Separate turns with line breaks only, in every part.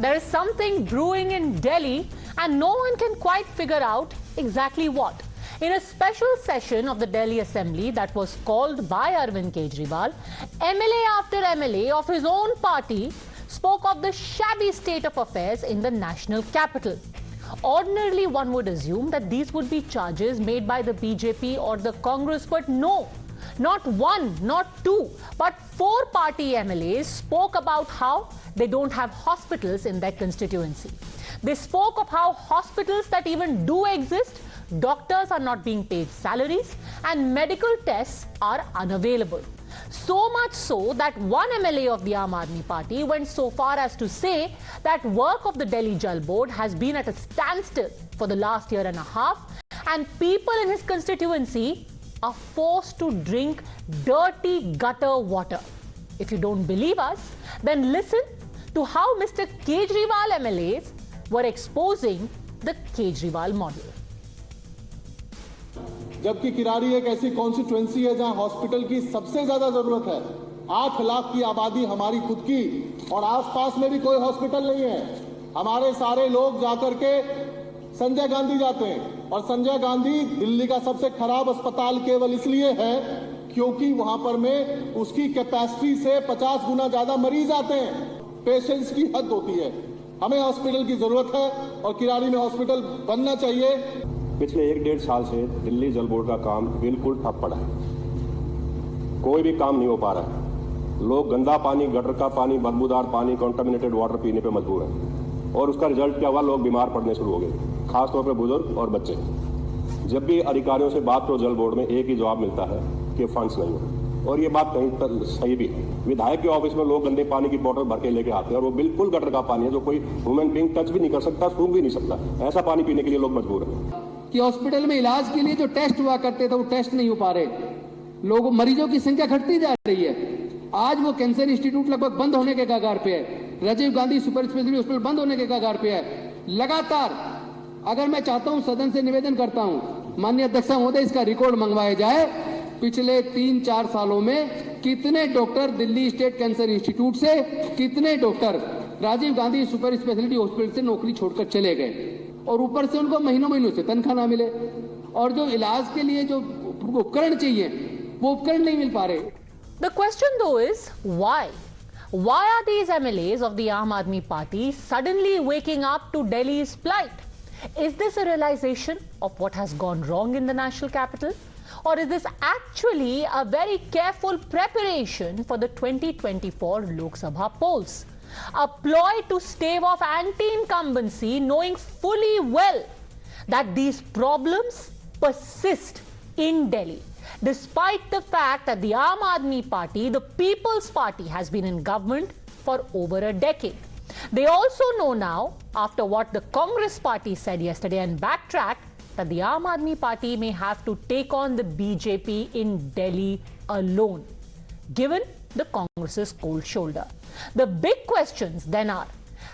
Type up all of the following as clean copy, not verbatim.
There is something brewing in Delhi and no one can quite figure out exactly what. In a special session of the Delhi Assembly that was called by Arvind Kejriwal, MLA after MLA of his own party spoke of the shabby state of affairs in the national capital. Ordinarily, one would assume that these would be charges made by the BJP or the Congress, but no. Not one, not two, but 4 party MLAs spoke about how they don't have hospitals in their constituency. They spoke of how hospitals that even do exist, doctors are not being paid salaries and medical tests are unavailable. So much so that one MLA of the Aam Aadmi Party went so far as to say that work of the Delhi Jal Board has been at a standstill for the last year and a half, and people in his constituency are forced to drink dirty gutter water. If you don't believe us, then listen to how Mr. Kejriwal MLAs were exposing the Kejriwal model.
जबकि किरारी एक ऐसी constituency है जहां hospital की सबसे ज्यादा जरूरत है। 8 लाख की आबादी हमारी खुद की, और आसपास में भी कोई हॉस्पिटल नहीं है। हमारे सारे लोग जाकर के संजय गांधी जाते हैं, और संजय गांधी दिल्ली का सबसे खराब अस्पताल केवल इसलिए है क्योंकि वहां पर में उसकी कैपेसिटी से 50 गुना ज्यादा मरीज आते हैं। पेशेंट्स की हद होती है। हमें हॉस्पिटल की जरूरत है और किरारी में हॉस्पिटल बनना चाहिए।
पिछले 1-1.5 साल से दिल्ली जल बोर्ड का काम बिल्कुल ठप पड़ा है। कोई भी काम नहीं हो पा रहा है। लोग गंदा पानी, गटर का पानी, बदबूदार पानी, कंटामिनेटेड वाटर पीने पे मजबूर हैं, और उसका रिजल्ट क्या हुआ? लोग बीमार पड़ने शुरू हो गए, खासतौर पर बुजुर्ग और बच्चे। जब भी अधिकारियों से बात करो जल बोर्ड में, एक ही जवाब मिलता है कि फंड्स नहीं है, और ये बात कहीं पर सही भी है। विधायक के ऑफिस में लोग गंदे पानी की बोतल भर के लेके आते हैं, और वो बिल्कुल गटर का पानी है जो कोई ह्यूमन बीइंग टच भी नहीं कर सकता, सूंघ भी नहीं सकता। ऐसा पानी पीने के लिए लोग मजबूर हैं।
कि हॉस्पिटल में इलाज के लिए जो टेस्ट हुआ करते थे वो टेस्ट नहीं हो पा रहे, लोगों मरीजों की संख्या घटती जा रही है। आज वो कैंसर इंस्टीट्यूट लगभग बंद होने के कगार पे है, Rajiv Gandhi super speciality hospital बंद होने के कगार पे है। लगातार अगर मैं चाहता हूं, सदन से निवेदन करता हूं, माननीय अध्यक्ष महोदय, इसका रिकॉर्ड मंगवाया जाए। पिछले 3-4 सालों में कितने doctor Delhi state cancer institute से, कितने doctor Rajiv Gandhi super speciality hospital से नौकरी छोड़कर चले गए, और ऊपर से उनको महीनों से तनख्वाह ना मिले, और जो इलाज के लिए जो उपकरण चाहिए वो उपकरण नहीं मिल पा रहे।
The question though is why? Why are these MLAs of the Aam Aadmi Party suddenly waking up to Delhi's plight? Is this a realization of what has gone wrong in the national capital? Or is this actually a very careful preparation for the 2024 Lok Sabha polls? A ploy to stave off anti-incumbency, knowing fully well that these problems persist in Delhi, despite the fact that the Aam Aadmi Party, the People's Party, has been in government for over a decade. They also know now, after what the Congress Party said yesterday and backtracked, that the Aam Aadmi Party may have to take on the BJP in Delhi alone, given the Congress's cold shoulder. The big questions then are,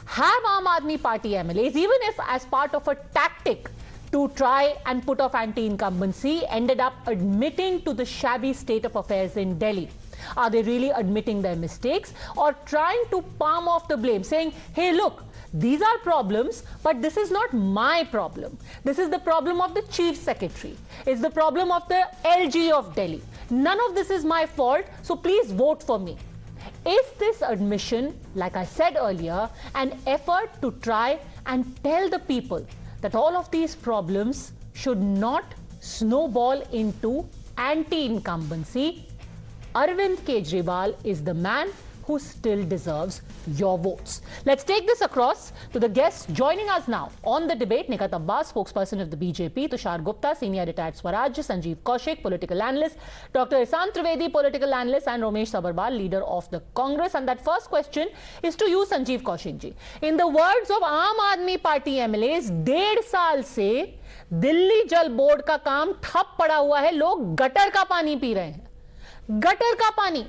have Aam Aadmi Party MLAs, even if as part of a tactic to try and put off anti-incumbency, ended up admitting to the shabby state of affairs in Delhi? Are they really admitting their mistakes, or trying to palm off the blame, saying, hey, look, these are problems, but this is not my problem. This is the problem of the Chief Secretary. It's the problem of the LG of Delhi. None of this is my fault, so please vote for me. Is this admission, like I said earlier, an effort to try and tell the people that all of these problems should not snowball into anti-incumbency? Arvind Kejriwal is the man who still deserves your votes. Let's take this across to the guests joining us now on the debate. Nikat Abbas, spokesperson of the BJP, Tushar Gupta, senior retired Swaraj, Sanjeev Kaushik, political analyst, Dr. Isant Trivedi, political analyst, and Romesh Sabharwal, leader of the Congress. And that first question is to you, Sanjeev Kaushik ji. In the words of Aam Aadmi Party MLAs, 1.5 साल से दिल्ली जल board का काम ठप पड़ा हुआ है, लोग गटर का पानी पी रहे हैं, गटर का पानी.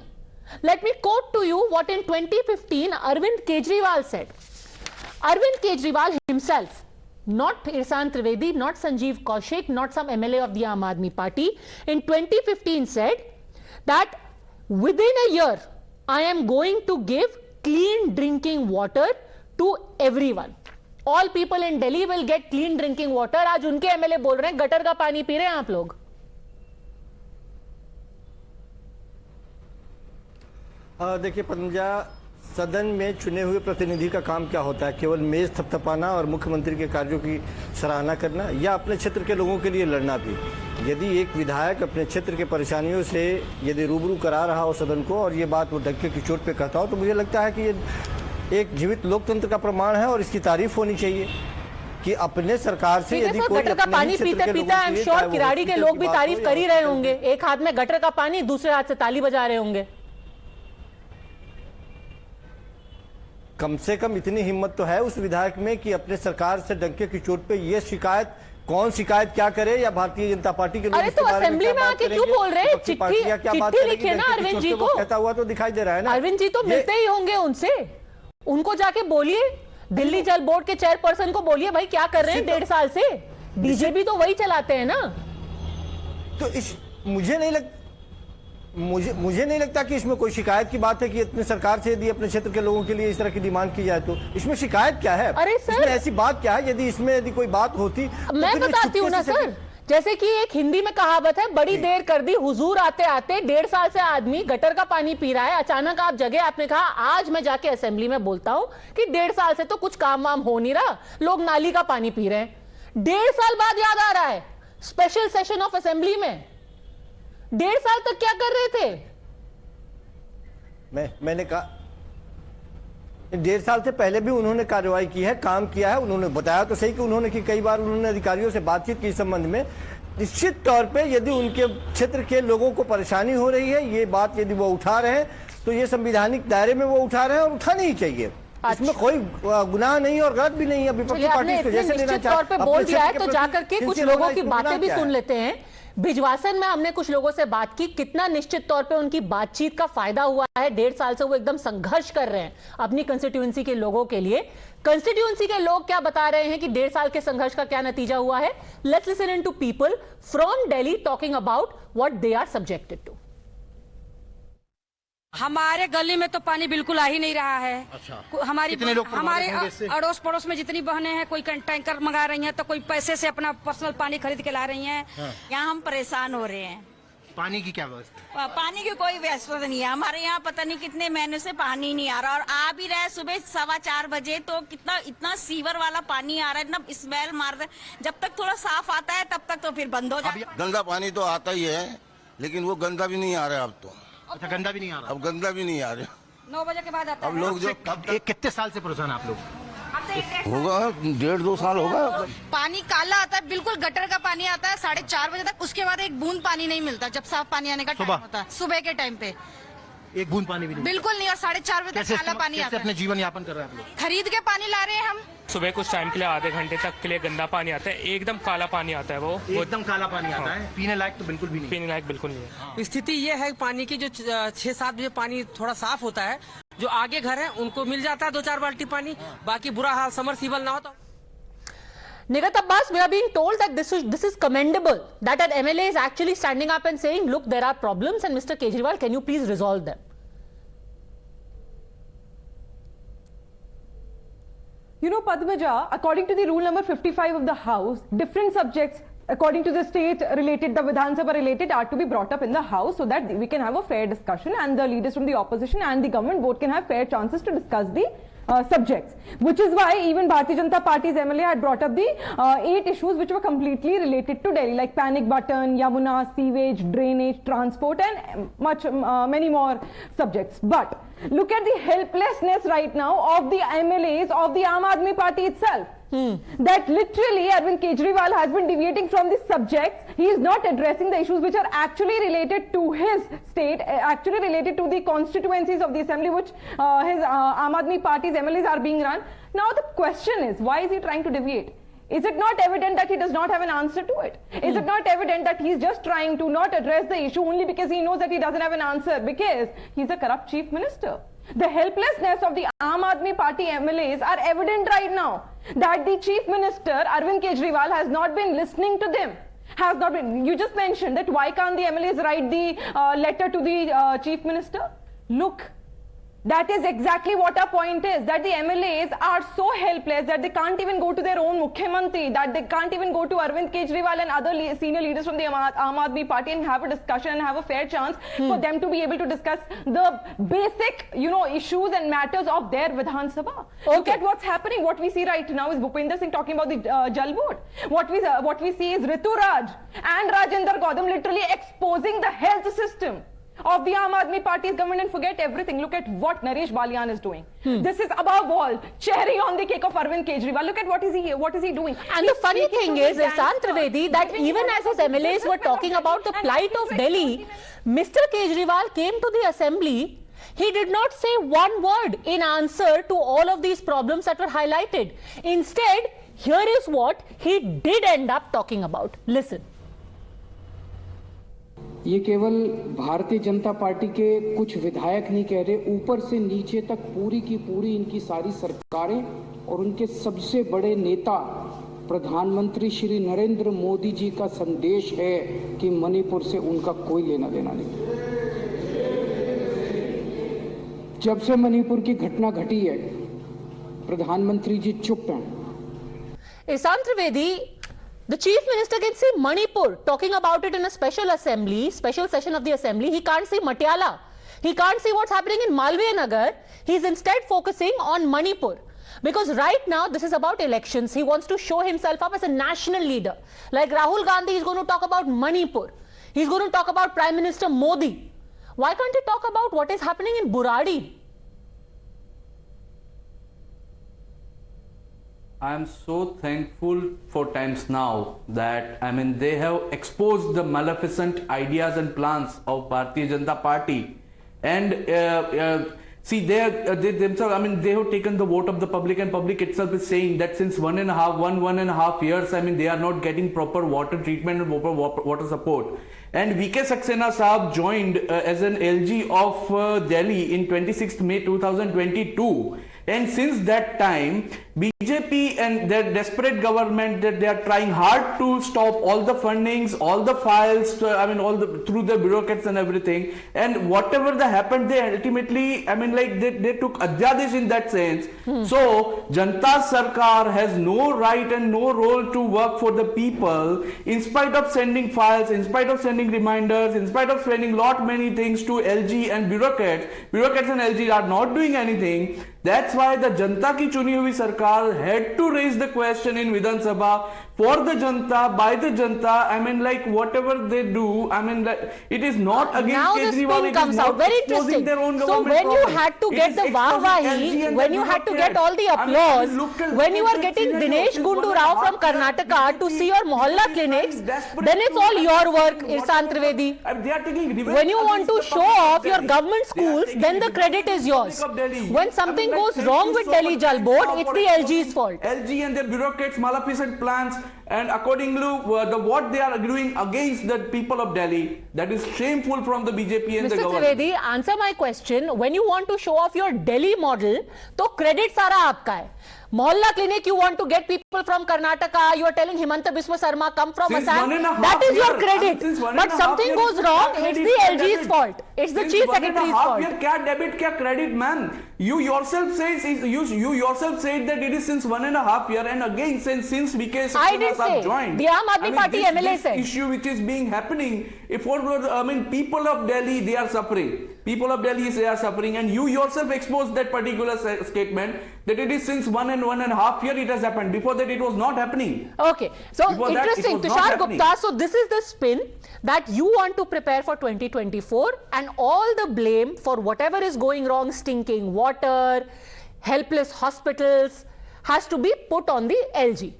Let me quote to you what in 2015 Arvind Kejriwal said. Arvind Kejriwal himself, not Irsan Trivedi, not Sanjeev Kaushik, not some MLA of the Aam Aadmi Party, in 2015 said that within a year I am going to give clean drinking water to everyone. All people in Delhi will get clean drinking water. आज उनके MLA बोल रहे हैं gutter का पानी P रहे हैं आप लोग.
देखिए पंजा, सदन में चुने हुए प्रतिनिधि का काम क्या होता है? केवल मेज थपथपाना और मुख्यमंत्री के कार्यों की सराहना करना, या अपने क्षेत्र के लोगों के लिए लड़ना भी? यदि एक विधायक अपने क्षेत्र के परेशानियों से यदि रूबरू करा रहा हो सदन को और ये बात वो डंके की चोट पे कहता हो, तो मुझे लगता है कि ये एक जीवित लोकतंत्र का प्रमाण है और इसकी तारीफ होनी चाहिए कि अपने सरकार से यदि कोई
गटर का पानी पीते पीते आई एम श्योर किराड़ी के लोग भी तारीफ कर ही रहे होंगे. एक हाथ में गटर का पानी, दूसरे हाथ से ताली बजा रहे होंगे.
कम से कम इतनी हिम्मत तो है उस विधायक में कि अपने सरकार से डंके की चोट पे ये शिकायत, कौन शिकायत क्या करे, या भारतीय जनता पार्टी के लोग
अरे तो असेंबली में आके क्यों बोल रहे हैं? चिट्ठी लिखिए ना अरविंद जी को.
कहता हुआ तो दिखाई दे रहा है ना.
अरविंद जी तो मिलते ही होंगे उनसे, उनको जाके बोलिए. दिल्ली जल बोर्ड के चेयरपर्सन को बोलिए भाई क्या कर रहे हैं 1.5 साल से. डीजेपी तो वही चलाते हैं ना.
तो मुझे नहीं लगता कि इसमें कोई शिकायत की बात है कि इतने सरकार से यदि अपने क्षेत्र के लोगों के लिए इस तरह की डिमांड की जाए तो इसमें शिकायत क्या है?
अरे सर,
इसमें ऐसी बात क्या है? यदि कोई बात होती
मैं बताती हूँ ना सर. जैसे कि एक हिंदी में कहावत है, बड़ी देर कर दी हुजूर आते आते. 1.5 साल से आदमी गटर का पानी पी रहा है. अचानक आप जगह, आपने कहा आज मैं जाके असेंबली में बोलता हूं कि 1.5 साल से तो कुछ काम वाम हो नहीं रहा, लोग नाली का पानी पी रहे हैं. 1.5 साल बाद याद आ रहा है स्पेशल सेशन ऑफ असेंबली में. 1.5 साल तक क्या कर रहे थे?
मैंने कहा 1.5 साल से पहले भी उन्होंने कार्रवाई की है, काम किया है. उन्होंने बताया तो सही कि उन्होंने की कई बार उन्होंने अधिकारियों से बातचीत की इस संबंध में. निश्चित तौर पे यदि उनके क्षेत्र के लोगों को परेशानी हो रही है, ये बात यदि वो उठा रहे हैं तो ये संवैधानिक दायरे में वो उठा रहे हैं और उठानी ही चाहिए. इसमें कोई गुनाह नहीं और गलत भी नहीं है. विपक्षी पार्टी इसको जैसे लेना
तौर पे बोल दिया है तो जाकर के कुछ लोगों की बातें भी सुन लेते हैं. भिजवासन में हमने कुछ लोगों से बात की, कितना निश्चित तौर पे उनकी बातचीत का फायदा हुआ है. 1.5 साल से वो एकदम संघर्ष कर रहे हैं अपनी कंस्टिट्यूएंसी के लोगों के लिए. कंस्टिट्यूएंसी के लोग क्या बता रहे हैं कि 1.5 साल के संघर्ष का क्या नतीजा हुआ है. Let's listen into people from Delhi talking about what they are subjected to.
हमारे गली में तो पानी बिल्कुल आ ही नहीं रहा है.
अच्छा,
हमारे अड़ोस पड़ोस में जितनी बहनें हैं, कोई टैंकर मंगा रही हैं तो कोई पैसे से अपना पर्सनल पानी खरीद के ला रही हैं.
यहाँ हम परेशान हो रहे हैं.
पानी की क्या व्यवस्था?
पानी की कोई व्यवस्था नहीं है. हमारे यहाँ पता नहीं कितने महीने से पानी नहीं आ रहा, और आ भी रहा है सुबह 4:15 बजे तो इतना सीवर वाला पानी आ रहा है, इतना स्मेल मार रहा है. जब तक थोड़ा साफ आता है तब तक तो फिर बंद हो जाता है.
गंदा पानी तो आता ही है, लेकिन वो गंदा भी नहीं आ रहा है अब तो.
अच्छा, गंदा भी नहीं आ रहा?
अब गंदा भी नहीं आ रहा.
9 बजे के बाद आता है.
अब लोग जो
कितने साल से परेशान आप लोग?
होगा 1.5-2 साल होगा.
पानी काला आता है, बिल्कुल गटर का पानी आता है 4:30 बजे तक. उसके बाद एक बूंद पानी नहीं मिलता जब साफ पानी आने का टाइम होता है. सुबह के टाइम पे
एक बूंद पानी भी नहीं?
बिल्कुल नहीं. और 4:30 बजे तक काला पानी आता है.
अपने जीवन यापन कर रहे हैं आप लोग?
खरीद के पानी ला रहे हैं हम.
सुबह कुछ टाइम के लिए आधे घंटे तक के लिए गंदा पानी आता है, एकदम काला पानी आता है. वो
एकदम काला पानी आता है, पीने लायक तो बिल्कुल भी नहीं.
पीने लायक बिल्कुल नहीं है.
स्थिति ये है पानी की, जो 6-7 बजे पानी थोड़ा साफ होता है, जो आगे घर है उनको मिल जाता है 2-4 बाल्टी पानी. बाकी बुरा हाल समरसीबल ना हो तो.
Nigat Abbas, we are being told that this is commendable, that an MLA is actually standing up and saying, look, there are problems, and Mr. Kejriwal, can you please resolve them?
You know, Padmaja, according to the rule number 55 of the House, different subjects according to the state related, the Vidhan Sabha related, are to be brought up in the House so that we can have a fair discussion and the leaders from the opposition and the government both can have fair chances to discuss the subjects. Which is why even Bharatiya Janata Party's MLA had brought up the 8 issues which were completely related to Delhi, like panic button, Yamuna, sewage, drainage, transport, and many more subjects. But look at the helplessness right now of the MLAs of the Aam Aadmi Party itself. That literally Arvind Kejriwal has been deviating from the subjects. He is not addressing the issues which are actually related to his state, actually related to the constituencies of the assembly which his Aam Aadmi Party's MLAs are being run. Now the question is, why is he trying to deviate? Is it not evident that he does not have an answer to it? Is it not evident that he is just trying to not address the issue only because he knows that he doesn't have an answer, because he's a corrupt chief minister? The helplessness of the Aam Aadmi Party MLAs are evident right now, that the Chief Minister Arvind Kejriwal has not been listening to them. Has not been. You just mentioned that why can't the MLAs write the letter to the Chief Minister? Look, That is exactly what our point is, that the MLAs are so helpless that they can't even go to their own Mukhyamantri, that they can't even go to Arvind Kejriwal and other senior leaders from the Aam Aadmi Party and have a discussion and have a fair chance for them to be able to discuss the basic, issues and matters of their Vidhan Sabha. Look at what's happening. What we see right now is Bhupinder Singh talking about the Jal Board. What we see is Ritu Raj and Rajendra Gaudam literally exposing the health system of the Aam Aadmi Party's government, and forget everything. Look at what Naresh Balian is doing. This is above all cherry on the cake of Arvind Kejriwal. Look at what is he doing.
And the funny thing is, Ihsan Trivedi, that even as his MLAs were talking about the plight of Delhi, Mr. Kejriwal came to the assembly. He did not say one word in answer to all of these problems that were highlighted. Instead, here is what he did end up talking about. Listen.
ये केवल Bharatiya Janata party के कुछ विधायक नहीं कह रहे, ऊपर से नीचे तक पूरी की पूरी इनकी सारी सरकारें और उनके सबसे बड़े नेता प्रधानमंत्री श्री नरेंद्र मोदी जी का संदेश है कि मणिपुर से उनका कोई लेना देना नहीं। जब से मणिपुर की घटना घटी है, प्रधानमंत्री जी चुप हैं।
Ihsan Trivedi, the chief minister can say Manipur, talking about it in a special session of the assembly. He can't say Patiala. He can't see what's happening in Malviya Nagar. He's instead focusing on Manipur. Because right now, this is about elections. He wants to show himself up as a national leader. Like Rahul Gandhi is going to talk about Manipur. He's going to talk about Prime Minister Modi. Why can't he talk about what is happening in Buradi?
I am so thankful for Times Now that they have exposed the maleficent ideas and plans of Bharatiya Janata Party, and see they themselves they have taken the vote of the public, and public itself is saying that since one and a half years they are not getting proper water treatment and proper water support. And VK Saxena Saab joined as an LG of Delhi in 26th May 2022. And since that time, BJP and their desperate government, that they are trying hard to stop all the fundings, all the files, through the bureaucrats and everything. And whatever that happened, they ultimately, they took adhyadish in that sense. So, Janata Sarkar has no right and no role to work for the people, in spite of sending files, in spite of sending reminders, in spite of sending many things to LG and bureaucrats. Bureaucrats and LG are not doing anything. That's why the Janta ki chuni hui sarkar had to raise the question in Vidhan Sabha for the Janta, by the Janta. Whatever they do, it is not against
now
Kejriwal.
The spin comes out. Very interesting. So when you had to get the wahwahi, when you had to get all the applause, when you are getting Dinesh Gundu Rao from Karnataka to see your mohalla clinics, then it's all your work, Ihsan Trivedi. When you want to show off your government schools, then the credit is yours. When something goes wrong with Delhi Jal Board, it's the LG's fault.
LG and their bureaucrats, maleficent plans, and according to what they are doing against the people of Delhi, that is shameful from the BJP and the government.
Mr. Trivedi, answer my question. When you want to show off your Delhi model, तो credit सारा आपका है. Mohalla clinic, you want to get people from Karnataka, you are telling Himanta Biswa Sarma come from Assam, that is your credit. But something goes wrong, it's the LG's fault. It's the chief secretary's fault.
Kya debit, kya credit, man? You yourself said that it is since 1.5 years, and again since VK Saxena joined.
The Aam Aadmi Party MLA said.
Issue which is being happening for people of Delhi, they are suffering. People of Delhi, they are suffering, and you yourself exposed that particular statement that it is since 1.5 years it has happened. Before that, it was not happening.
Okay, so interesting, Tushar Gupta. So this is the spin that you want to prepare for 2024, and all the blame for whatever is going wrong, stinking water, helpless hospitals, has to be put on the LG.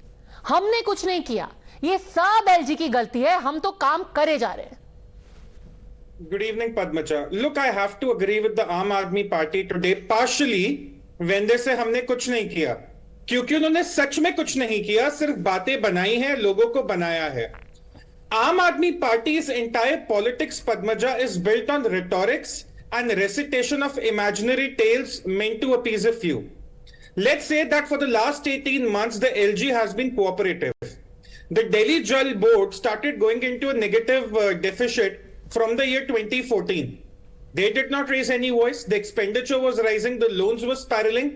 हमने कुछ नहीं किया, ये सब LG की गलती है, हम तो काम करे जा रहे हैं.
Good evening, Padmaja. Look, I have to agree with the Aam Aadmi Party today, partially when they say हमने कुछ नहीं किया, क्योंकि उन्होंने सच में कुछ नहीं किया, सिर्फ बातें बनाई हैं, लोगों को बनाया है. Aam Aadmi Party's entire politics, Padmaja, is built on rhetorics and recitation of imaginary tales meant to appease a few. Let's say that for the last 18 months, the LG has been cooperative. The Delhi Jal Board started going into a negative deficit from the year 2014. They did not raise any voice. The expenditure was rising. The loans were spiraling.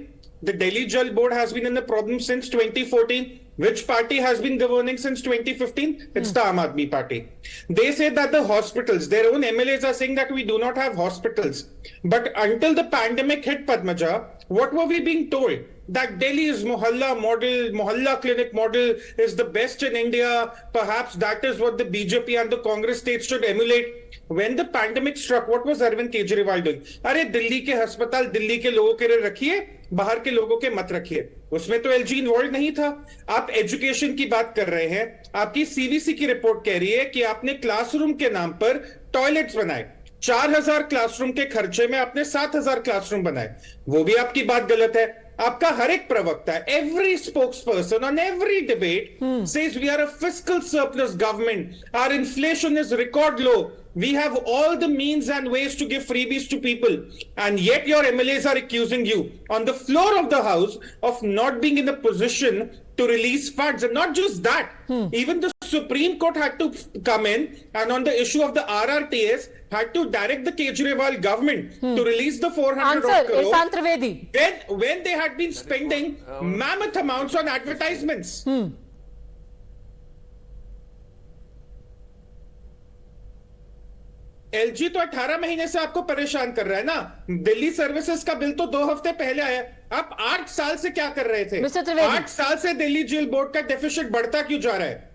The Delhi Jal Board has been in the problem since 2014. Which party has been governing since 2015? It's the Aam Aadmi Party. They say that the hospitals, their own MLAs are saying that we do not have hospitals. But until the pandemic hit, Padmaja, what were we being told? That Delhi's Mohalla clinic model is the best in India. Perhaps that is what the BJP and the Congress states should emulate. When the pandemic struck, what was Arvind Kejriwal doing? अरे दिल्ली के अस्पताल दिल्ली के लोगों के लिए रखिए, बाहर के लोगों के मत रखिए. उसमें तो एलजी इन्वॉल्व नहीं था. आप एजुकेशन की बात कर रहे हैं. आपकी सीवीसी की रिपोर्ट कह रही है कि आपने क्लासरूम के नाम पर टॉयलेट्स बनाए. 4000 क्लासरूम के खर्चे में आपने 7000 क्लासरूम बनाए. वो भी आपकी बात गलत है. आपका हर एक प्रवक्ता, every spokesperson on every debate says we are a fiscal surplus government. Our inflation is record low. We have all the means and ways to give freebies to people. And yet your MLAs are accusing you on the floor of the house of not being in a position to release funds. And not just that, even the Supreme Court had to come in and on the issue of the RRTS had to direct the Kejriwal government to release the 400 crores when they had been spending mammoth amounts on advertisements. LG तो 18 महीने से आपको परेशान कर रहा है ना. Delhi services का बिल तो 2 हफ्ते पहले आया. आप 8 साल से क्या कर रहे थे? 8 साल से दिल्ली जेल बोर्ड का डेफिसिट बढ़ता क्यों जा रहा है?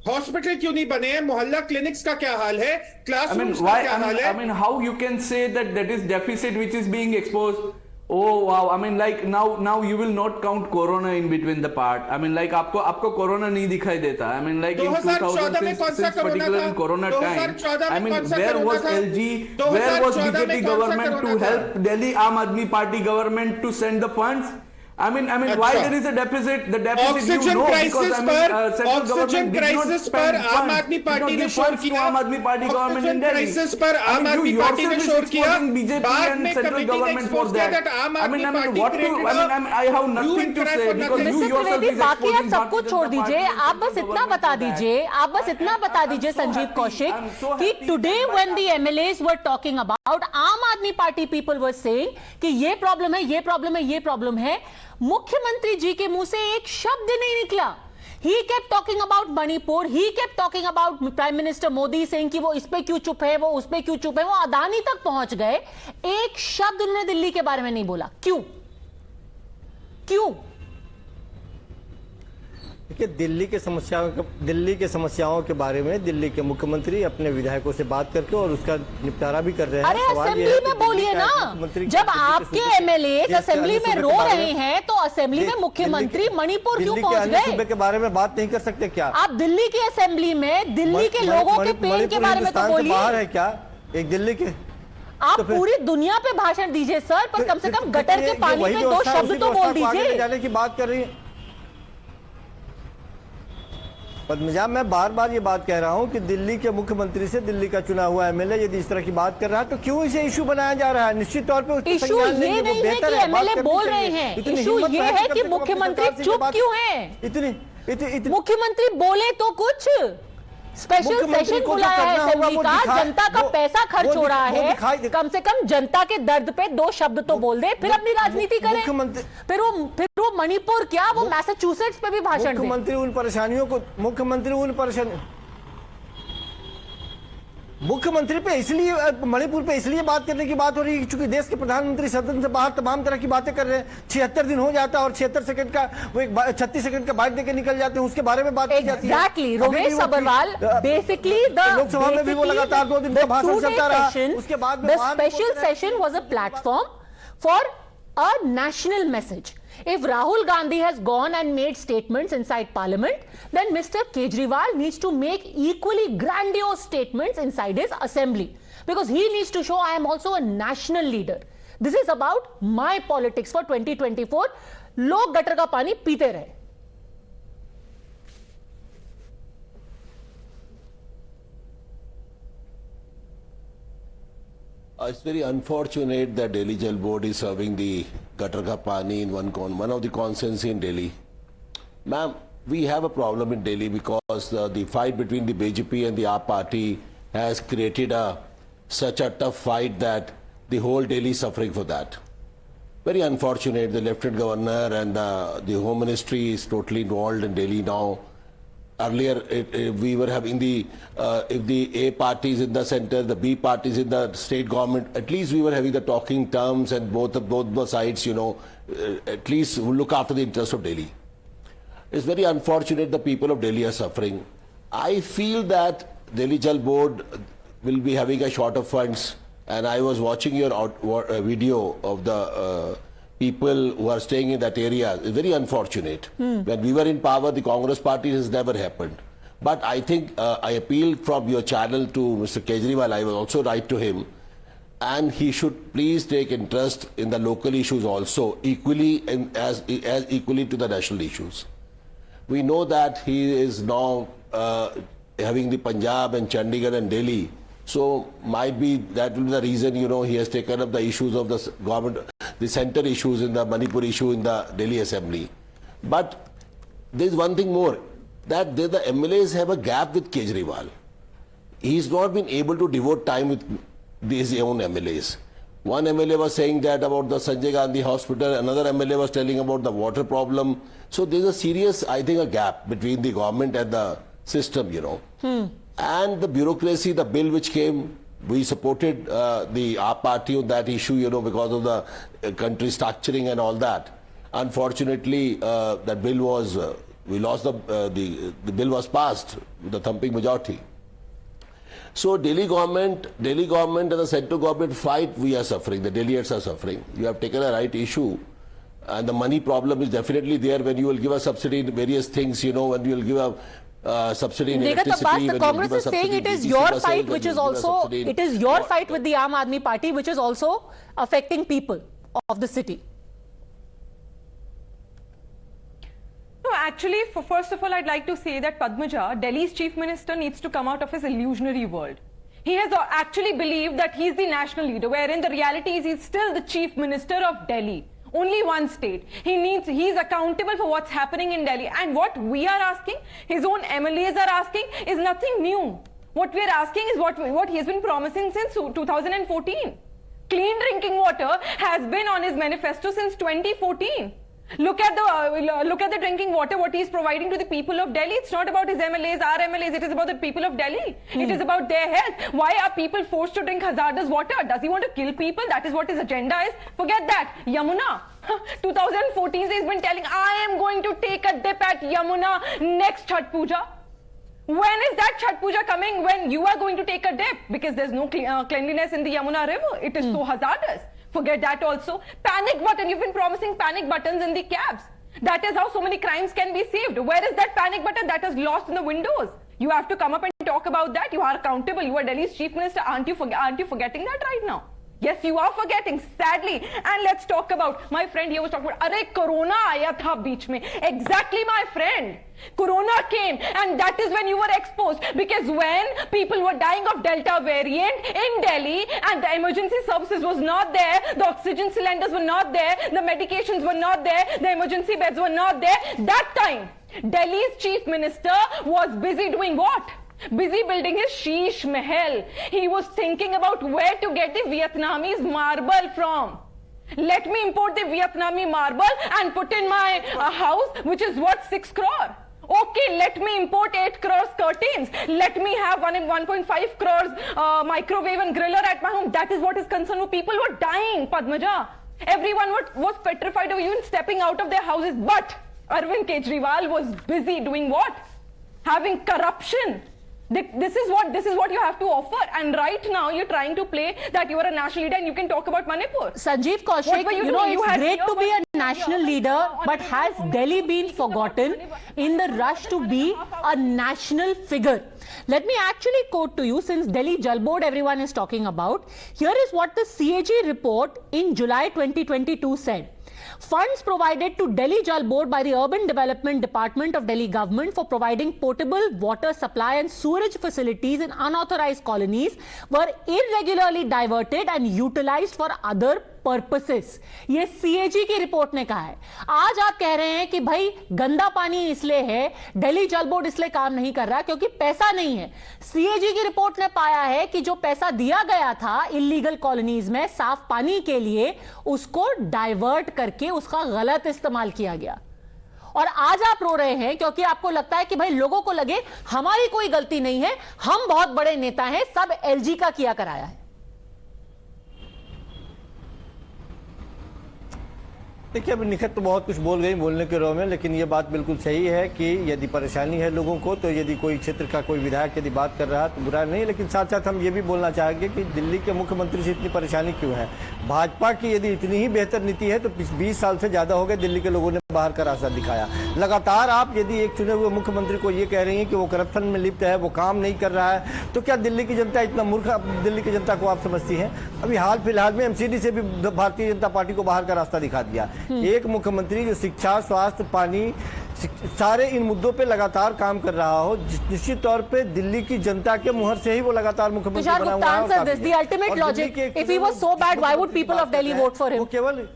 हॉस्पिटल क्यों नहीं बने हैं? मोहल्ला क्लिनिक्स का क्या हाल है? क्लासरूम्स का क्या हाल है?
I mean, how you can say that is deficit which is being exposed? Oh wow, I mean like now you will not count corona in between the part. I mean like आपको corona नहीं दिखाई देता. I mean like in 2000 since particular in corona time. I mean where was LG? Where was BJP government to help Delhi Aam Aadmi Party government to send the funds? I mean why there is a deficit? The deficit
oxygen
you know
crisis
because central government did not
crisis
spend
पर आम आदमी party ने शोर किया.
आम आदमी party government in Delhi
crisis पर आम आदमी पार्टी ने शोर किया.
बाद में central government for that. I mean what to I have nothing to say because you yourself is
बाकी आप सब कुछ छोड़ दीजिए. आप बस इतना बता दीजिए संजीव कौशिक कि today when the MLAs were talking about आम आदमी पार्टी पीपल वर सेइंग कि ये प्रॉब्लम है, ये प्रॉब्लम है. मुख्यमंत्री जी के मुंह से एक शब्द नहीं निकला. He kept talking about Manipur. He kept talking about Prime Minister Modi saying कि वो इस पे क्यों चुप है, वो उस पे क्यों चुप है. वो अदानी तक पहुंच गए. एक शब्द उन्होंने दिल्ली के बारे में नहीं बोला. क्यों?
देखिए, दिल्ली के समस्याओं के बारे में दिल्ली के मुख्यमंत्री अपने विधायकों से बात करके और उसका निपटारा भी कर रहे हैं.
अरे असेंबली में बोलिए ना. जब आपके MLAs असेंबली में रो रहे हैं तो असेंबली में मुख्यमंत्री मणिपुर क्यों पहुंच गए?
सूबे के बारे में बात नहीं कर सकते क्या?
आप दिल्ली की असेंबली में दिल्ली के लोगों के पेन के बारे में तो बोलिए.
बाहर है क्या एक दिल्ली के?
आप पूरी दुनिया पे भाषण दीजिए सर, पर कम से कम गटर के पानी पे 2 शब्द तो बोल दीजिए.
जाने की बात कर रही है पद्मजा. मैं बार ये बात कह रहा हूं कि दिल्ली के मुख्यमंत्री से दिल्ली का चुना हुआ MLA यदि इस तरह की बात कर रहा है तो क्यों इसे इशू बनाया जा रहा है? निश्चित तौर पे
इशू ये नहीं है कि MLA बोल रहे हैं. इशू ये है कि मुख्यमंत्री चुप क्यों है. मुख्यमंत्री बोले तो कुछ. स्पेशल सेशन बुलाया है असेंबली का. जनता का पैसा खर्च हो रहा है. कम से कम जनता के दर्द पे 2 शब्द तो बोल दे, फिर अपनी राजनीति करें. फिर वो मणिपुर क्या, वो मैसाचुसेट्स पे भी भाषण दे.
मुख्यमंत्री पे इसलिए मणिपुर पे इसलिए बात करने की बात हो रही है क्योंकि देश के प्रधानमंत्री सदन से बाहर तमाम तरह की बातें कर रहे हैं. 76 दिन हो जाता है और 76 सेकंड का वो 36 सेकंड का बाइट देके निकल जाते हैं. उसके बारे में बात की जाती है.
एग्जैक्टली. रोमेश सबरवाल बेसिकली
लोकसभा में भी वो लगातार 2 दिन का भाषण चलता रहा. उसके बाद
the special session was a platform for a national message. If Rahul Gandhi has gone and made statements inside parliament, then Mr. Kejriwal needs to make equally grandiose statements inside his assembly, because he needs to show I am also a national leader. This is about my politics for 2024. लोग gutter का पानी पीते रहे.
It's very unfortunate that Delhi Jal Board is serving the gutter ka pani in one of the constituency in Delhi. Ma'am, we have a problem in Delhi because the fight between the BJP and the AAP party has created such a tough fight that the whole Delhi suffering for that. Very unfortunate. The Lieutenant Governor and the Home Ministry is totally involved in Delhi now. Earlier, we were having if the A party is in the center, the B party is in the state government, at least we were having the talking terms, and both the sides, at least look after the interests of Delhi. It's very unfortunate the people of Delhi are suffering. I feel that Delhi Jal Board will be having a short of funds, and I was watching your video of the people who are staying in that area. It's very unfortunate. When we were in power, the Congress party has never happened. But I think I appealed from your channel to Mr. Kejriwal. I will also write to him, and he should please take interest in the local issues also, equally and as equally to the national issues. We know that he is now having the Punjab and Chandigarh and Delhi. So might be that will be the reason, he has taken up the issues of the government, the center issues in the Manipur issue in the Delhi Assembly. But there is one thing more, that the MLAs have a gap with Kejriwal. He's not been able to devote time with his own MLAs. One MLA was saying that about the Sanjay Gandhi Hospital, another MLA was telling about the water problem. So there's a serious, I think, a gap between the government and the system, And the bureaucracy, the bill which came, we supported our party on that issue, because of the country structuring and all that. Unfortunately, that bill was, we lost the bill was passed with a thumping majority. So Delhi government and the central government fight, we are suffering, the Delhiites are suffering. You have taken a right issue, and the money problem is definitely there when you will give a subsidy in various things, when you will give a subsidy in electricity.
The Congress is saying it is your fight, which is also, it is your fight with the Aam Aadmi Party, which is also affecting people of the city.
No, actually, first of all, I'd like to say that Padmaja, Delhi's chief minister, needs to come out of his illusionary world. He has actually believed that he's the national leader, wherein the reality is he's still the chief minister of Delhi. Only one state. He's accountable for what's happening in Delhi. And what we are asking, his own MLAs are asking, is nothing new. What we are asking is what he has been promising since 2014. Clean drinking water has been on his manifesto since 2014. Look at the drinking water, what he is providing to the people of Delhi. It's not about his MLAs, our MLAs. It is about the people of Delhi. It is about their health. Why are people forced to drink hazardous water? Does he want to kill people? That is what his agenda is. Forget that. Yamuna. 2014 he's been telling, I am going to take a dip at Yamuna next Chhath Puja. When is that Chhath Puja coming? When you are going to take a dip? Because there's no cleanliness in the Yamuna river. It is so hazardous. Forget that also. Panic button. You've been promising panic buttons in the cabs. That is how so many crimes can be saved. Where is that panic button that is lost in the windows? You have to come up and talk about that. You are accountable. You are Delhi's chief minister. Aren't you forgetting that right now? Yes, you are forgetting, sadly. And let's talk about, my friend here was talking about, Arey, Corona aaya tha beech mein. Exactly, my friend. Corona came, and that is when you were exposed. Because when people were dying of Delta variant in Delhi, and the emergency services was not there, the oxygen cylinders were not there, the medications were not there, the emergency beds were not there, that time, Delhi's chief minister was busy doing what? Busy building his Sheesh Mahal. He was thinking about where to get the Vietnamese marble from. Let me import the Vietnamese marble and put in my house, which is worth 6 crore. Okay, let me import 8 crores curtains. Let me have 1.5 crores microwave and griller at my home. That is what is concerned. People were dying, Padmaja. Everyone was petrified of even stepping out of their houses. But Arvind Kejriwal was busy doing what? Having corruption. This is what you have to offer, and right now you're trying to play that you are a national leader and you can talk about Manipur.
Sanjeev Kaushik, it's great to be a national leader, but has Delhi been forgotten in the rush to be a national figure? Let me actually quote to you, since Delhi Jal Board everyone is talking about. Here is what the CAG report in July 2022 said. Funds provided to Delhi Jal Board by the Urban Development Department of Delhi government for providing potable water supply and sewerage facilities in unauthorized colonies were irregularly diverted and utilized for other purposes, ये CAG की report ने कहा है। आज आप कह रहे हैं कि भाई गंदा पानी इसलिए है, दिल्ली जल बोर्ड इसलिए काम नहीं कर रहा क्योंकि पैसा नहीं है। सीएजी की रिपोर्ट ने पाया है कि जो पैसा दिया गया था इलीगल कॉलोनीज में साफ पानी के लिए, उसको डाइवर्ट करके उसका गलत इस्तेमाल किया गया। और आज आप रो रहे हैं क्योंकि आपको लगता है कि भाई लोगों को लगे हमारी कोई गलती नहीं है, हम बहुत बड़े नेता हैं, सब एलजी का किया कराया है।
देखिए, अब निखत तो बहुत कुछ बोल गई बोलने के रो में, लेकिन ये बात बिल्कुल सही है कि यदि परेशानी है लोगों को, तो यदि कोई क्षेत्र का कोई विधायक यदि बात कर रहा है तो बुरा नहीं, लेकिन साथ साथ हम ये भी बोलना चाहेंगे कि दिल्ली के मुख्यमंत्री से इतनी परेशानी क्यों है। भाजपा की यदि इतनी ही बेहतर नीति है तो 20 साल से ज्यादा हो गए दिल्ली के लोगों ने बाहर का रास्ता दिखाया। लगातार आप यदि एक चुने हुए मुख्यमंत्री को ये कह रही हैं कि वो करप्शन में लिप्त है, वो काम नहीं कर रहा है, तो क्या दिल्ली की जनता इतना मूर्ख दिल्ली की जनता को आप समझती हैं? अभी हाल फिलहाल में एमसीडी से भी भारतीय जनता पार्टी को बाहर का रास्ता दिखा दिया। एक मुख्यमंत्री जो शिक्षा, स्वास्थ्य, पानी, सारे इन मुद्दों पे लगातार काम कर रहा हो, निश्चित तौर पे दिल्ली की जनता के मुहर से ही वो लगातार मुख्यमंत्री बना हुआ है। केवल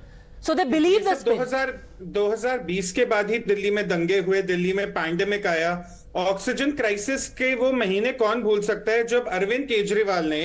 So they believe this.
2020 के बाद ही दिल्ली में दंगे हुए, दिल्ली में पैंडेमिक आया, ऑक्सीजन क्राइसिस के वो महीने कौन भूल सकता है जब अरविंद केजरीवाल ने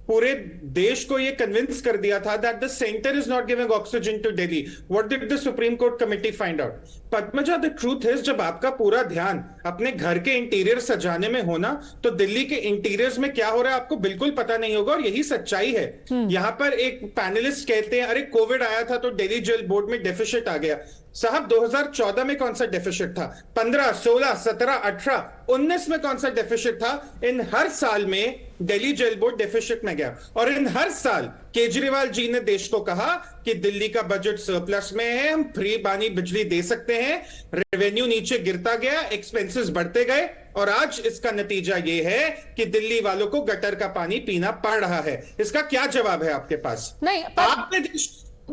पूरे देश को ये कन्विंस कर दिया था that the centre is not giving oxygen to Delhi. What did the Supreme Court committee find out? Padmaja, the truth is जब आपका पूरा ध्यान अपने घर के इंटीरियर सजाने में होना, तो दिल्ली के इंटीरियर्स में क्या हो रहा है आपको बिल्कुल पता नहीं होगा, और यही सच्चाई है। यहाँ पर एक पैनलिस्ट कहते हैं अरे कोविड आया था तो दिल्ली जल बोर्ड में डेफिसिट आ गया। साहब 2014 में कौन सा डेफिसिट था? 15, 16, 17, 18, 19 में कौन सा डेफिसिट था? इन हर साल में दिल्ली जल बोर्ड डेफिसिट में गया, और इन हर साल केजरीवाल जी ने देश को कहा कि दिल्ली का बजट सरप्लस में है, हम फ्री पानी बिजली दे सकते हैं। रेवेन्यू नीचे गिरता गया, एक्सपेंसेस बढ़ते गए, और आज इसका नतीजा ये है कि दिल्ली वालों को गटर का पानी पीना पड़ रहा है। इसका क्या जवाब है आपके पास?
नहीं,
आपने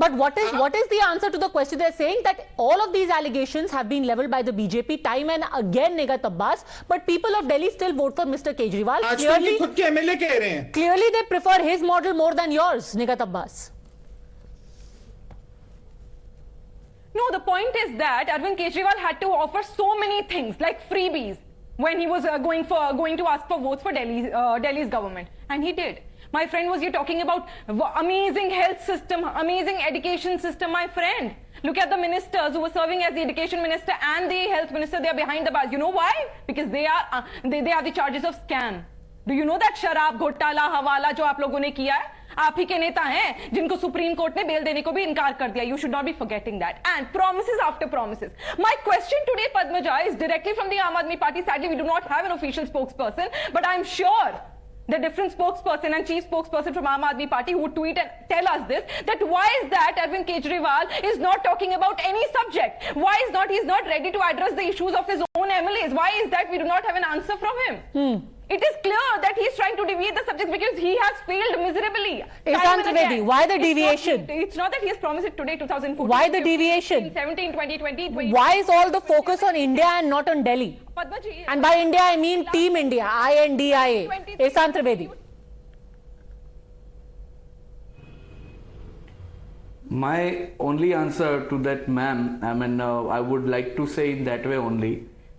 But what is the answer to the question? They're saying that all of these allegations have been leveled by the BJP time and again, Nigat Abbas, but people of Delhi still vote for Mr. Kejriwal.
Clearly, खुद के MLA कह रहे हैं।
Clearly, they prefer his model more than yours, Nigat Abbas.
No, the point is that Arvind Kejriwal had to offer so many things like freebies when he was going to ask for votes for Delhi's government, and he did. My friend was here talking about amazing health system, amazing education system. My friend, look at the ministers who were serving as the education minister and the health minister. They are behind the bars. You know why? Because they are the charges of scam. Do you know that शराब घोटाला, हवाला जो आप लोगों ने किया है, आप ही के नेता हैं जिनको सुप्रीम कोर्ट ने बेल देने को भी इनकार कर दिया. You should not be forgetting that. And promises after promises. My question today, Padmaja, is directly from the Aam Aadmi Party. Sadly, we do not have an official spokesperson, but I'm sure the different spokesperson and chief spokesperson from Aam Aadmi Party who would tweet and tell us this, that why is that Arvind Kejriwal is not talking about any subject? Why is not, he's not ready to address the issues of his own MLAs? Why is that we do not have an answer from him? It is clear that he's trying to deviate the subject because he has failed miserably.
Ishan Trivedi, why the deviation?
It's not that he has promised it today, 2014.
Why the deviation?
17, 2020.
Why is all the focus on India and not on Delhi?
Padmaji,
and by India, I mean Team India, INDIA. Ishan Trivedi.
My only answer to that, ma'am, I mean, I would like to say in that way only.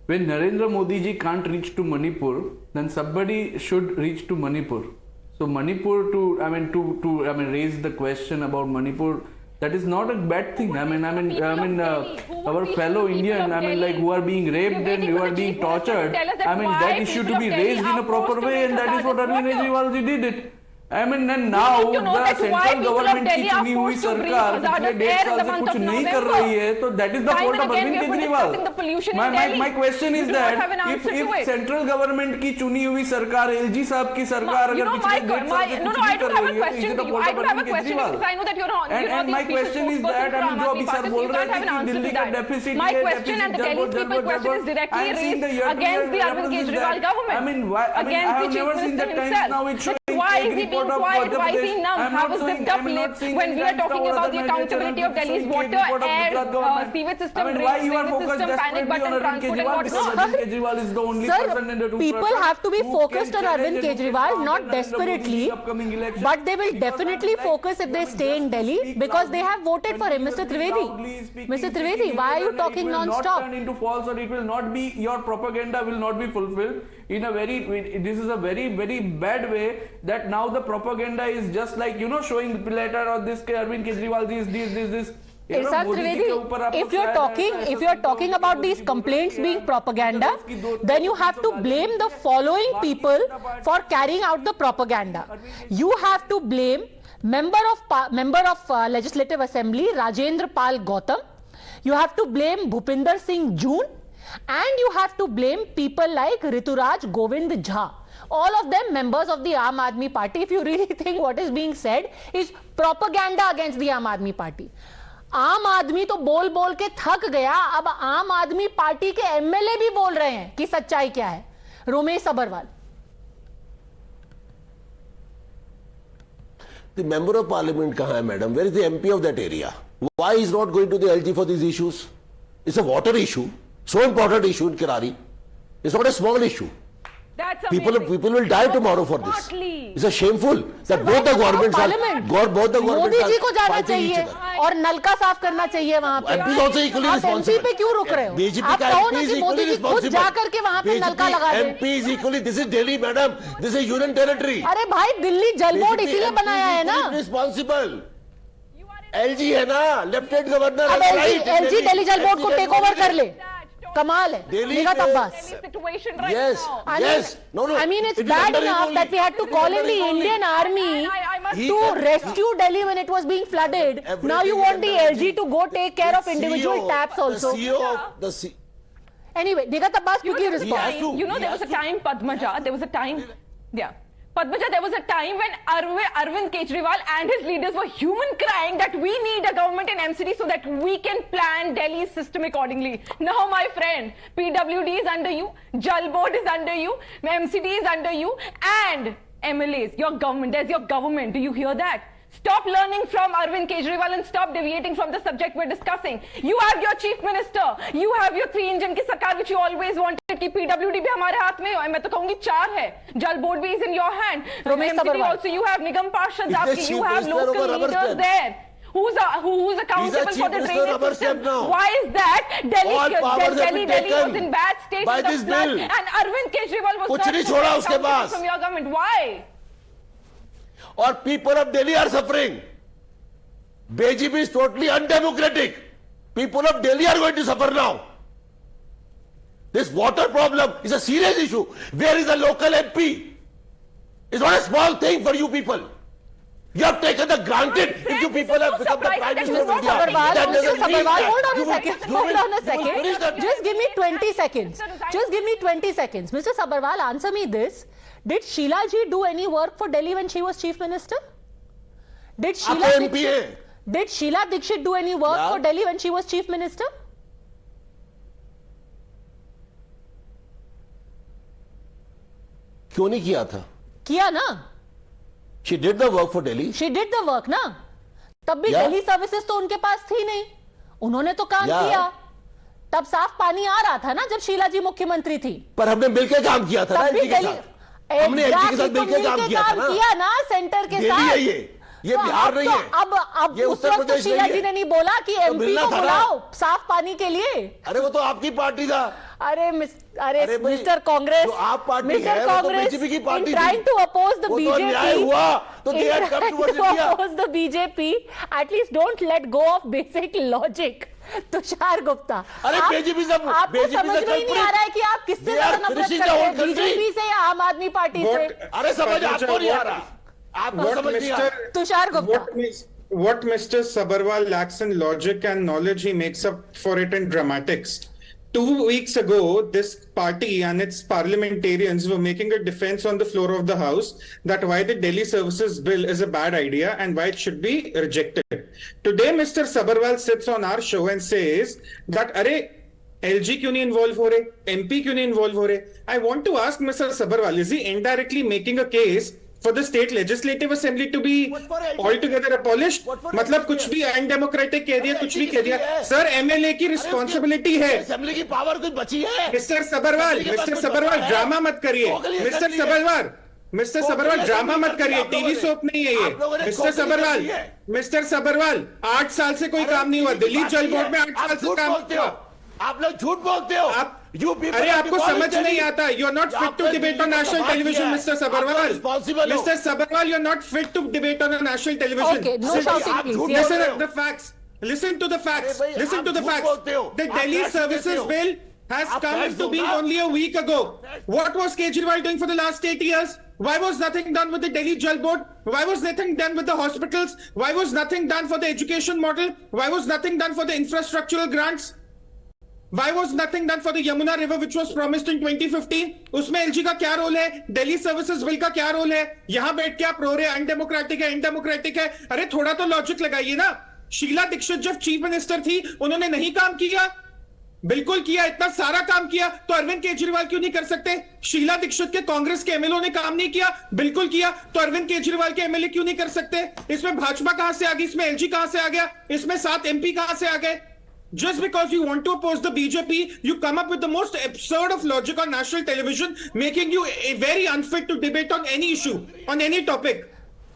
When Narendra Modi ji can't reach to Manipur, then somebody should reach to Manipur. So Manipur to raise the question about Manipur, that is not a bad thing. Our fellow Indian, who are being raped and who are being tortured, that issue to be raised in a proper way, and that is what Arvind Kejriwal ji did it. And now the central government की चुनी हुई सरकार पिछले 1.5 साल से कुछ नहीं कर रही है, तो that is the fault of Arvind Kejriwal. My question is that if central government की चुनी हुई सरकार, LG साहब की सरकार अगर पिछले 1.5 साल से कुछ नहीं कर रही है, तो is it the fault of Arvind Kejriwal? And my question is that, जो अभी सर बोल रहे थे कि दिल्ली का डेफिसिट है,
My question and the Delhi people question is directly raised against the Arvind Kejriwal government.
I have never seen that times now. It shows
why Why is he
report
being
of
quiet?
Madhya
Why is he
Pradesh.
numb?
I'm
How
not
is
showing-
zipped up
I'm not
lip
saying
when
any
we are
Times
talking
Now or
about the
other major
accountability of
channels
Delhi's
saying
water,
report of
air,
Gujarat government.
sewage system,
I mean, why you are
drainage
focused
system, panic
desperately on
button,
Arvind
transport and
Kejriwal? Because
whatnot.
Arvind Kejriwal is the only
Sir,
person in the two
people
person
have to be
who
focused
can
on
challenge
Arvind
and who can
Kejriwal,
counter
not
Narendra Modi in the
desperately,
upcoming election.
but they will
Because
definitely
like-
focus if they
I mean,
stay in
just
Delhi
speak
because they
loudly,
have voted for him, Mr.
continuously,
Trivedi.
loudly speaking,
Mr.
speaking,
Trivedi, why are you
it
talking
will
non-stop?
not turn into false, or it will not be, your propaganda will not be fulfilled in a very, this is a very, very bad way, that now the propaganda is just like, you know, showing the letter or this Arvind Kejriwal, this. You know,
Irfan
Modi ji ke upar
Trivedi,
aap
if you're talking about these complaints being propaganda, then you have to blame the following people for carrying out the propaganda. You have to blame member of Legislative Assembly Rajendra Pal Gautam. You have to blame Bhupinder Singh June, and you have to blame people like Rituraj Govind Jha. All of them members of the Aam Aadmi Party. If you really think what is being said is propaganda against the Aam Aadmi Party. आम आदमी तो बोल बोल के थक गया, अब आम आदमी पार्टी के एमएलए भी बोल रहे हैं कि सच्चाई क्या है. Romesh Agarwal.
The member of parliament kahan hai, madam? Where is the MP of that area? Why is not going to the LG for these issues? It's a water issue, so important issue in Kirari. It's not a small issue.
That's
People
amazing.
will die tomorrow for this.
Smartly.
It's a shameful that both the governments are, both the governments
Modi ji को
are
जाना
fighting each
चाहिए
other.
और नलका साफ करना चाहिए वहां पे.
MP is also equally
आप MP
responsible.
पे क्यों रुक रहे हो?
BJP
आप
का
कहो
MP
ना
is
कि
equally
मोदी जी खुद
responsible.
जा करके वहां पे नलका लगा दे.
MP is equally. This is Delhi, madam. This is union territory.
अरे भाई, दिल्ली जल बोर्ड
BJP
इसीलिए
MP
बनाया है
is
ना.
equally responsible. LG है ना, लेफ्टिनेंट गवर्नर.
अब LG दिल्ली जल बोर्ड को टेक ओवर कर ले. कमाल है. निगत Abbas.
Situation right
Yes,
now.
yes. No.
I mean, it's
It is
bad
under him
enough
only.
that we had to
It is
call
under
in the
him only.
Indian army
I must
He
to
can-
rescue Delhi when it was being flooded. Now you want the LG to go take care of individual taps also.
The CEO of the
Anyway, Nigat Abbas
You know,
quickly
there was a
respond.
has
time,
to.
you know,
He
there was
has
a time, Padmaja, there was a time, yeah. Padmaja, there was a time when Arvind Kejriwal and his leaders were human crying that we need a government in MCD so that we can plan Delhi's system accordingly. Now, my friend, PWD is under you, Jal Board is under you, MCD is under you, and MLAs, your government, there's your government. Do you hear that? Stop learning from Arvind Kejriwal and stop deviating from the subject we're discussing. You have your chief minister. You have your 3-engine की सरकार which you always wanted कि PWD भी हमारे हाथ में है. मैं तो कहूँगी 4 है. Jal board भी is in your hand.
Romesh
MCD
Sabharwal.
also you have Nigam Parshads
Is the
आपके.
chief
You have
minister
local
over rubber
leaders
stamp?
there. Who's accountable
chief
for the
minister
drainage
rubber
system?
stamp now.
Why is that
All powers have
Delhi
been
was
taken
in bad state
by
with the
this
flood
bill.
and Arvind Kejriwal was
कुछ
not
नहीं छोड़ा उसके
accountable
pass.
from your government. Why?
Or people of Delhi are suffering. BJP is totally undemocratic. People of Delhi are going to suffer now. This water problem is a serious issue. Where is the local MP? It's not a small thing for you people. You have taken the granted if you people have become the Prime Minister of India. That doesn't mean that.
Hold on
You
a
will-
second.
you will-
Hold on a
you will finish
second.
that.
Just give me 20 seconds. Just give me 20 seconds. Mr. Sabharwal, answer me this. Did Sheila ji do any work for Delhi when she was Chief Minister? Did Sheila
आपको MP है.
Did Sheila Dikshit do any work
Yeah.
for Delhi when she was Chief Minister?
क्यों नहीं किया था?
किया ना?
She did the work for Delhi.
She did the work ना? तब भी
Yeah.
Delhi सर्विसेज तो उनके पास थी नहीं. उन्होंने तो काम
Yeah.
किया. तब साफ पानी आ रहा था ना जब शीला जी मुख्यमंत्री थी.
पर हमने मिलकर काम किया था ना
तब भी
एलजी के
दिल्ली-
साथ. हमने एलजी के साथ
Exactly,
मिलकर
तो
काम किया था ना.
किया ना सेंटर के
दिल्ली
साथ.
है ये
तो
बिहार
अब
नहीं
तो
है.
अब
ये
उस
उत्तर
वक्त तो
प्रदेश
शीला
नहीं
जी
है.
ने नहीं बोला कि
तो
एमपी
मिलना
को
था ना.
बुलाओ साफ पानी के लिए.
अरे वो तो आपकी पार्टी था.
अरे
अरे भाई,
मिस्टर कांग्रेस,
जो आप पार्टी
मिस्टर
है, वो तो
कांग्रेस,
बीजेपी की पार्टी
in
थी.
trying to oppose the
वो तो अन्याय
BJP,
हुआ, तो they had come towards India.
oppose the BJP, at least don't let go of basic logic. Tushar Gupta,
अरे BJP से
आपको
BJP
समझ
से
में ही नहीं आ रहा है कि आप किससे
They
ज्यादा
are
नफरत
finishing
करते
the
हैं,
whole country.
बीजेपी से या आम आदमी पार्टी से?
अरे समझ आपको नहीं आ रहा. आपको समझ नहीं आ रहा.
Tushar Gupta.
What Mr. Sabharwal lacks in logic and knowledge, he makes up for it in dramatics. 2 weeks ago, this party and its parliamentarians were making a defense on the floor of the House that why the Delhi Services Bill is a bad idea and why it should be rejected. Today, Mr. Sabharwal sits on our show and says that, "Arey, LG क्यों नहीं involve हो रहे? MP क्यों नहीं involve हो रहे?" I want to ask Mr. Sabharwal, is he indirectly making a case for the state legislative assembly to be altogether abolished? मतलब कुछ भी अनडेमोक्रेटिक कह दिया, कुछ भी कह दिया। सर एमएलए की रिस्पॉन्सिबिलिटी है,
असेंबली की पावर कुछ बची है?
मिस्टर सबरवाल ड्रामा मत करिए। मिस्टर सबरवाल ड्रामा मत करिए, टीवी सोप नहीं है ये। मिस्टर सबरवाल 8 साल से कोई काम नहीं हुआ दिल्ली जल बोर्ड में, 8 साल से काम नहीं हुआ।
आप लोग झूठ बोलते हो।
अरे आपको समझ नहीं आता, you are not fit to debate on national television mister Sabharwal. Mister Sabharwal, you are not fit to debate on national television.
Okay, no shouting, please.
Listen to the facts. The Delhi Services Bill has come into being only a week ago. What was Kejriwal doing for the last 8 years? Why was nothing done with the Delhi Jal Board? Why was nothing done with the hospitals? Why was nothing done for the education model? Why was nothing done for the infrastructural grants? Why was nothing done for the Yamuna River which was promised in 2015? उसमें LG का क्या role है? Delhi services bill का क्या role है? यहाँ बैठ के आप रो रहे अनडेमोक्रेटिक है। अरे थोड़ा तो लॉजिक लगाइए ना। शीला दीक्षित जब चीफ मिनिस्टर थी उन्होंने नहीं काम किया? बिल्कुल किया, इतना सारा काम किया, तो अरविंद केजरीवाल क्यों नहीं कर सकते? शीला दीक्षित के कांग्रेस के एमएलए ने काम नहीं किया? बिल्कुल किया, तो अरविंद केजरीवाल के एमएलए क्यों नहीं कर सकते? इसमें भाजपा कहां से आ गई? इसमें एलजी कहां से आ गया? इसमें 7 एमपी कहां से आ गए? Just because you want to oppose the BJP, you come up with the most absurd of logic on national television, making you very unfit to debate on any issue, on any topic.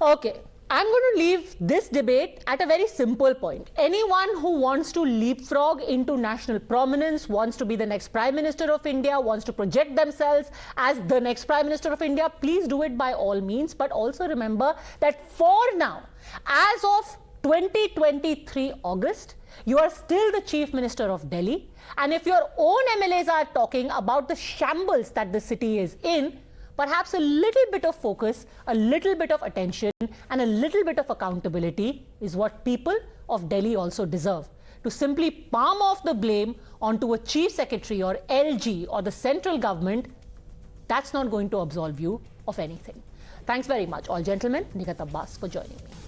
Okay, I'm going to leave this debate at a very simple point. Anyone who wants to leapfrog into national prominence, wants to be the next Prime Minister of India, wants to project themselves as the next Prime Minister of India, please do it by all means. But also remember that for now, as of 2023 August, you are still the Chief Minister of Delhi, and if your own MLAs are talking about the shambles that the city is in, perhaps a little bit of focus, a little bit of attention, and a little bit of accountability is what people of Delhi also deserve. To simply palm off the blame onto a Chief Secretary or LG or the central government, that's not going to absolve you of anything. Thanks very much, all gentlemen. Nigat Abbas for joining me.